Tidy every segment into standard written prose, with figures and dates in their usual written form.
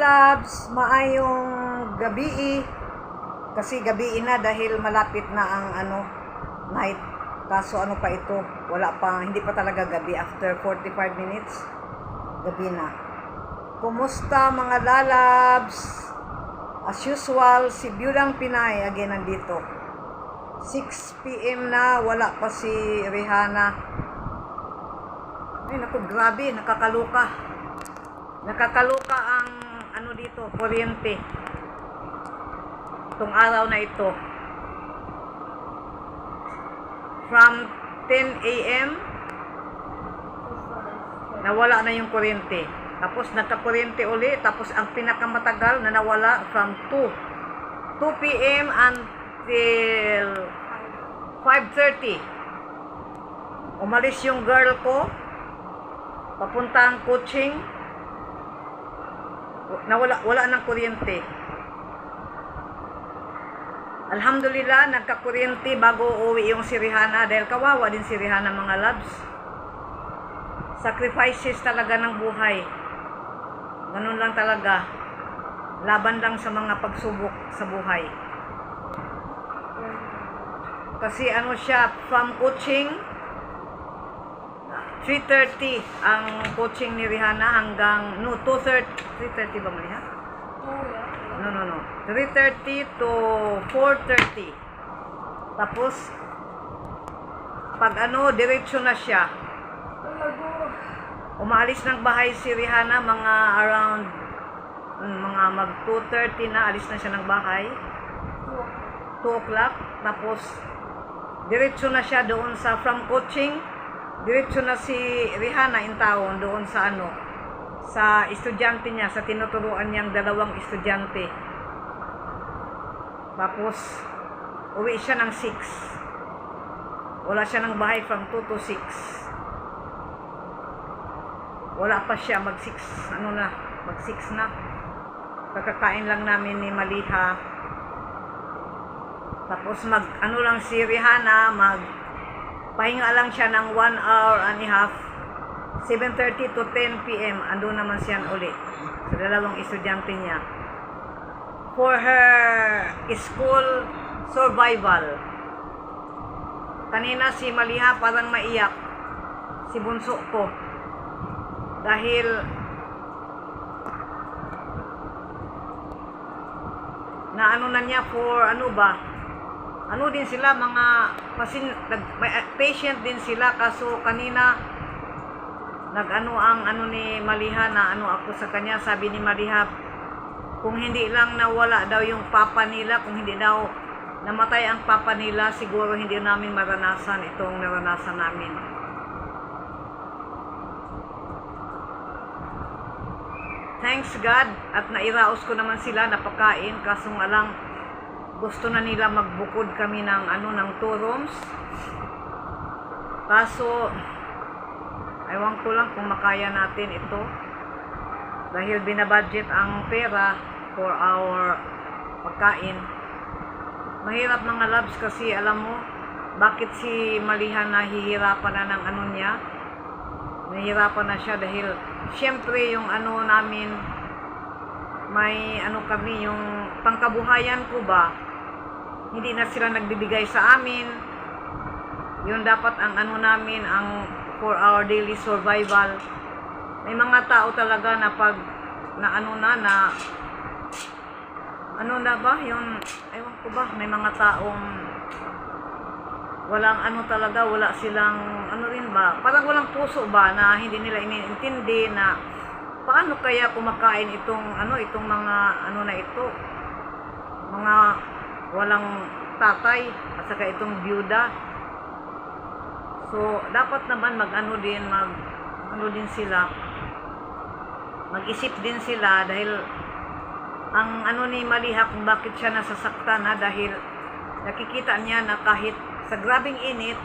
lalabs, maayong gabi kasi gabi na dahil malapit na ang night. Kaso pa ito, wala pa, hindi pa talaga gabi. After 45 minutes, gabi na. Kumusta mga lalabs? As usual, si Biyudang Pinay again nandito. 6 PM na, wala pa si Rihanna. Ay naku, grabe, nakakaluka. Nakakaluka ang dito, kuryente. Itong araw na ito. From 10 AM, nawala na yung kuryente. Tapos nagka-kuryente uli. Tapos ang pinakamatagal na nawala from 2 PM until 5:30. Umalis yung girl ko. Papuntang coaching. Wala ng kuryente. Alhamdulillah, nagka-kuryente bago uwi yung si Rihanna. Dahil kawawa din si Rihanna mga loves. Sacrifices talaga ng buhay. Ganun lang talaga. Laban lang sa mga pagsubok sa buhay. Kasi siya, from coaching, 3:30 ang coaching ni Rihanna hanggang 2:30. 3:30 ba mali ha? No. 3:30 to 4:30. Tapos pag diretso na siya. Umaalis ng bahay si Rihanna mga around mag 2:30 na, alis na siya ng bahay. 2 o'clock. Tapos diretso na siya doon sa from coaching. Diretso na si Rihanna in town doon sa sa estudyante niya, sa tinuturuan niyang 2 estudyante. Tapos uwi siya ng 6. Wala siya ng bahay from 2 to 6. Wala pa siya mag 6 mag 6 na. Kakakain lang namin ni Maliha. Tapos lang si Rihanna, pahinga lang siya ng 1 hour and a half. 7:30 to 10 PM, andun naman siya ulit sa 2 estudyante niya. For her school survival. Kanina si Maliha parang maiyak. Si bunso ko. Dahil na na niya for din sila mga patient din sila, kaso kanina ang ni Maliha na ako sa kanya. Sabi ni Maliha, kung hindi lang nawala daw yung papa nila, kung hindi daw namatay ang papa nila, siguro hindi namin maranasan itong naranasan namin. Thanks God at nairaos ko naman sila, napakain, kaso nga lang gusto na nila magbukod kami ng ng 2 rooms. Kaso ewan ko lang kung makaya natin ito. Dahil binabudget ang pera for our pagkain. Mahirap mga loves kasi alam mo bakit si Maliha nahihirapan na ng niya. Nahihirapan na siya dahil syempre yung namin may kami yung pangkabuhayan ko ba, hindi na sila nagbibigay sa amin. Yun dapat ang namin, ang for our daily survival. May mga tao talaga na pag na ba yung ewan ko ba, may mga taong walang talaga, wala silang rin ba, parang walang puso ba, na hindi nila iniintindi na paano kaya kumakain itong itong mga na ito, mga walang tatay at saka itong byuda. So dapat naman din sila, mag-isip din sila, dahil ang ni Maliha kung bakit siya nasasaktan dahil nakikita niya na kahit sa grabing init,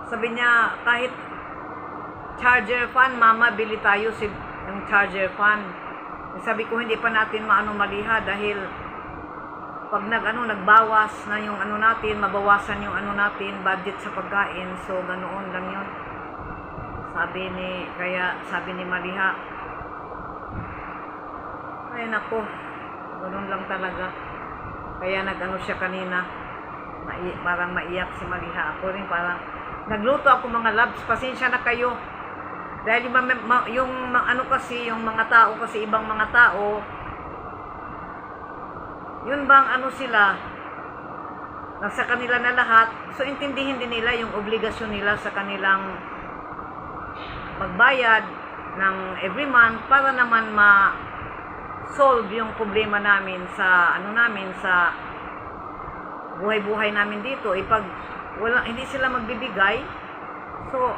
sabi niya kahit charger fan, mama bili tayo yung charger fan. Sabi ko hindi pa natin Maliha, dahil pag nagbawas na yung natin, mabawasan yung natin, budget sa pagkain. So ganoon lang yun. Sabi ni Maliha, Ay nako, ganun lang talaga. Kaya nag-ano siya kanina, parang maiyak si Maliha. Ako rin parang, nagluto ako mga loves, pasensya na kayo. Dahil yung ano kasi, yung mga tao kasi, ibang mga tao, yun bang ano sila, nasa kanila na lahat, so intindihin din nila yung obligasyon nila sa kanilang magbayad ng every month para naman solve yung problema namin sa ano namin sa buhay-buhay namin dito. Pag hindi sila magbibigay, so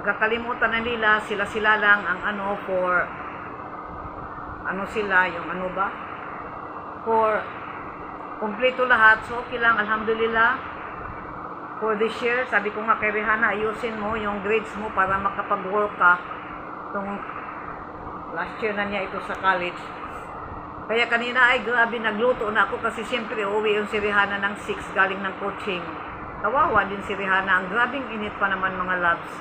nakakalimutan na nila, sila lang ang ano for ano sila, yung ano ba, for kompleto lahat. So okay lang, alhamdulillah. For this year, sabi ko nga kay Rihanna, ayusin mo yung grades mo para makapag-work ka. Itong last year na niya ito sa college. Kaya kanina ay grabe, nagluto na ako kasi siyempre uuwi yung si Rihanna ng 6 galing ng coaching. Kawawa din si Rihanna. Ang grabing init pa naman mga loves.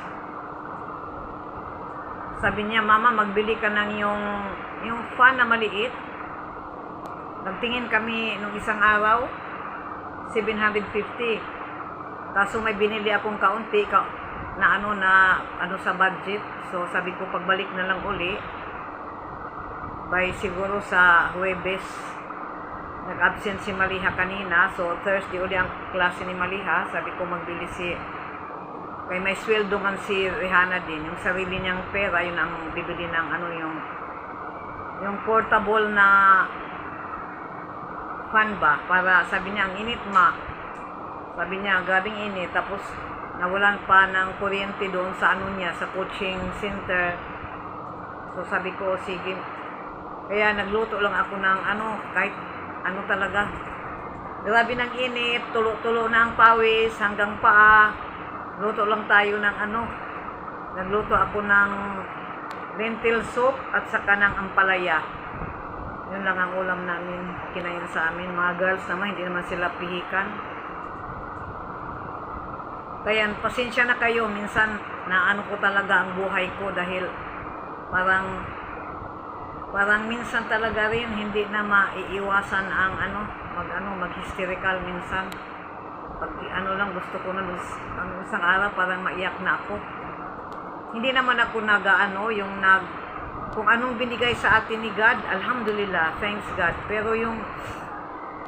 Sabi niya, Mama, magbili ka ng yung fan na maliit. Nagtingin kami nung isang araw, 750. Kaso may binili akong kaunti na ano sa budget. So sabi ko pagbalik na lang uli by siguro sa Huwebes. Nag-absent si Maliha kanina, so Thursday uli ang klase ni Maliha. Sabi ko magbili kay may sweldo man si Rihanna din, yung sarili niyang pera, yun ang bibili ng ano yung portable na fan ba, para sabi niya ang init sabi niya, grabing init. Tapos, nawalan pa ng kuryente doon sa ano niya, sa coaching center. So, sabi ko, sige. Kaya, nagluto lang ako ng ano, kahit ano talaga. Grabe ng init, tulo-tulo na ang pawis, hanggang paa. Luto lang tayo ng ano. Nagluto ako ng lentil soup at saka ng ampalaya. Yun lang ang ulam namin, kinain sa amin. Mga girls naman, hindi naman sila pihikan. Kaya pasensya na kayo, minsan na ano ko talaga ang buhay ko dahil parang minsan talaga rin hindi na maiiwasan ang mag-hysterical minsan. Pag ano lang gusto ko na isang araw parang maiyak na ako. Hindi naman ako kung anong binigay sa atin ni God, alhamdulillah, thanks God. Pero yung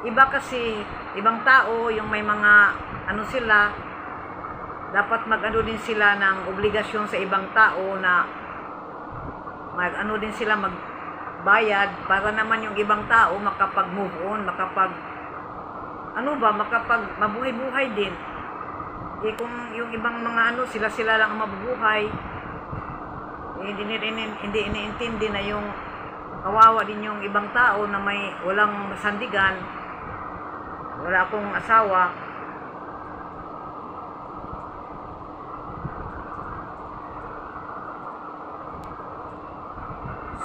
iba kasi, ibang tao, yung may mga sila, dapat mag-ano din sila ng obligasyon sa ibang tao na mag-ano din sila magbayad para naman yung ibang tao makapag-move on, makapag mabuhay-buhay din. Kung yung ibang mga sila lang ang mabubuhay, hindi iniintindi na yung kawawa din yung ibang tao na walang masandigan, wala akong asawa.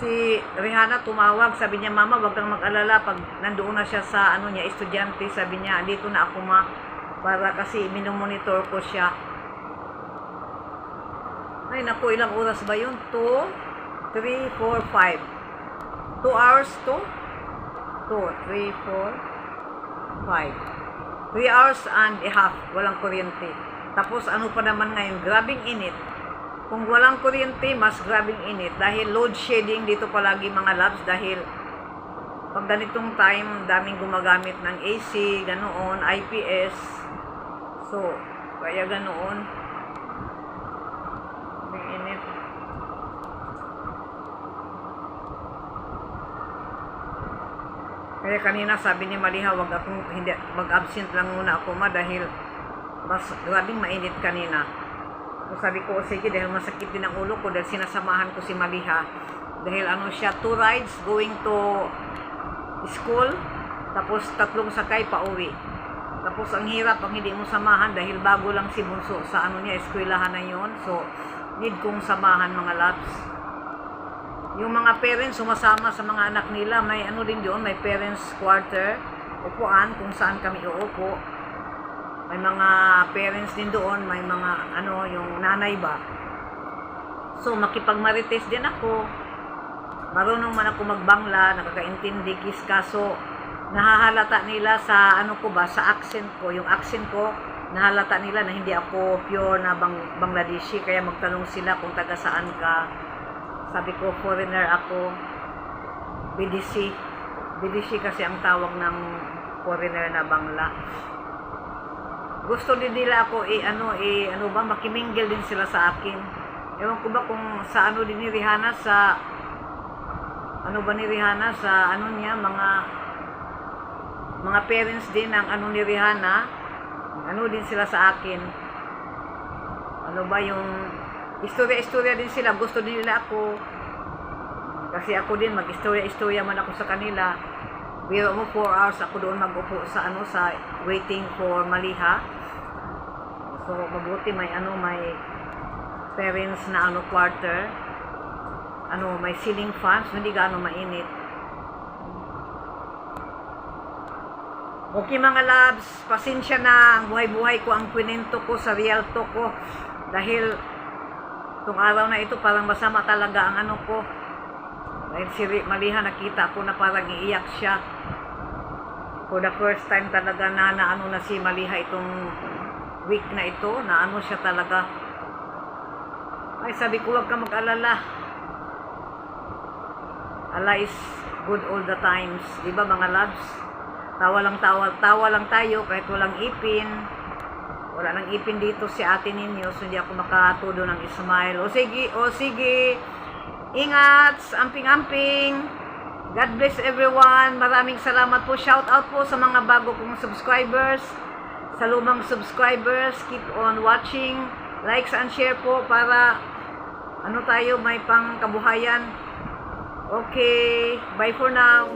Si Rihanna tumawag, sabi niya, Mama, wag kang mag-alala pag nandoon na siya sa estudyante, sabi niya, dito na ako para kasi minomonitor ko siya. Ay naku, ilang oras ba yun? 2, 3, 4, 5. 2 hours to? 2, 3, 4, 5. 3 hours and a half, walang kuryente. Tapos ano pa naman ngayon, grabing init. Kung walang kuryente, mas grabing init. Dahil load shedding dito palagi mga loves. Dahil pag ganitong time, daming gumagamit ng AC, ganoon, IPS. So, kaya ganoon. May init. Kaya kanina sabi ni Maliha, mag-absent lang muna ako dahil mas grabing mainit kanina. So sabi ko, sige, dahil masakit din ang ulo ko dahil sinasamahan ko si Maliha. Dahil siya, 2 rides going to school, tapos 3 sakay pa uwi. Tapos ang hirap pag hindi mo samahan dahil bago lang si Bunso sa eskwelahan na yon. So, need kong samahan mga loves. Yung mga parents sumasama sa mga anak nila, may din doon, may parents quarter, upuan kung saan kami uupo. May mga parents din doon, may mga yung nanay ba. So makipagmarites din ako. marunong man ako magbangla, nakakaintindi kaso nahahalata nila sa ano ko ba, sa accent ko. Yung accent ko, nahalata nila na hindi ako pure na Bangladeshi, kaya magtanong sila kung taga saan ka. Sabi ko, foreigner ako. BDC. BDC kasi ang tawag ng foreigner na Bangla. Gusto din nila ako makimingle din sila sa akin. Ewan ko ba kung sa ano din ni Rihanna, sa niya, mga parents din ng ano ni Rihanna, ano din sila sa akin. Ano ba yung istorya din sila, gusto din nila ako. Kasi ako din, mag-istorya man ako sa kanila. Biro mo 4 hours ako doon mag-upo sa waiting for Maliha. So mabuti may parents na quarter. May ceiling fans, hindi gaano mainit. Okay mga loves, pasensya na ang buhay-buhay ko, ang kwento ko sa realto ko. Dahil itong araw na ito parang masama talaga ang ko. Dahil si Maliha, nakita ko na parang iiyak siya. For the first time talaga na si Maliha itong week na ito, na siya talaga. Ay, sabi ko, huwag ka mag-alala. Allah is good all the times. Diba mga loves? Tawa lang tayo kahit walang ipin. Wala nang ipin dito si ate ninyo, so hindi ako makatudo ng smile. O sige. Ingat, amping-amping. God bless everyone. Maraming salamat po. Shout out po sa mga bago kong subscribers. Sa lumang subscribers, keep on watching. Likes and share po para tayo may pang kabuhayan. Okay, bye for now.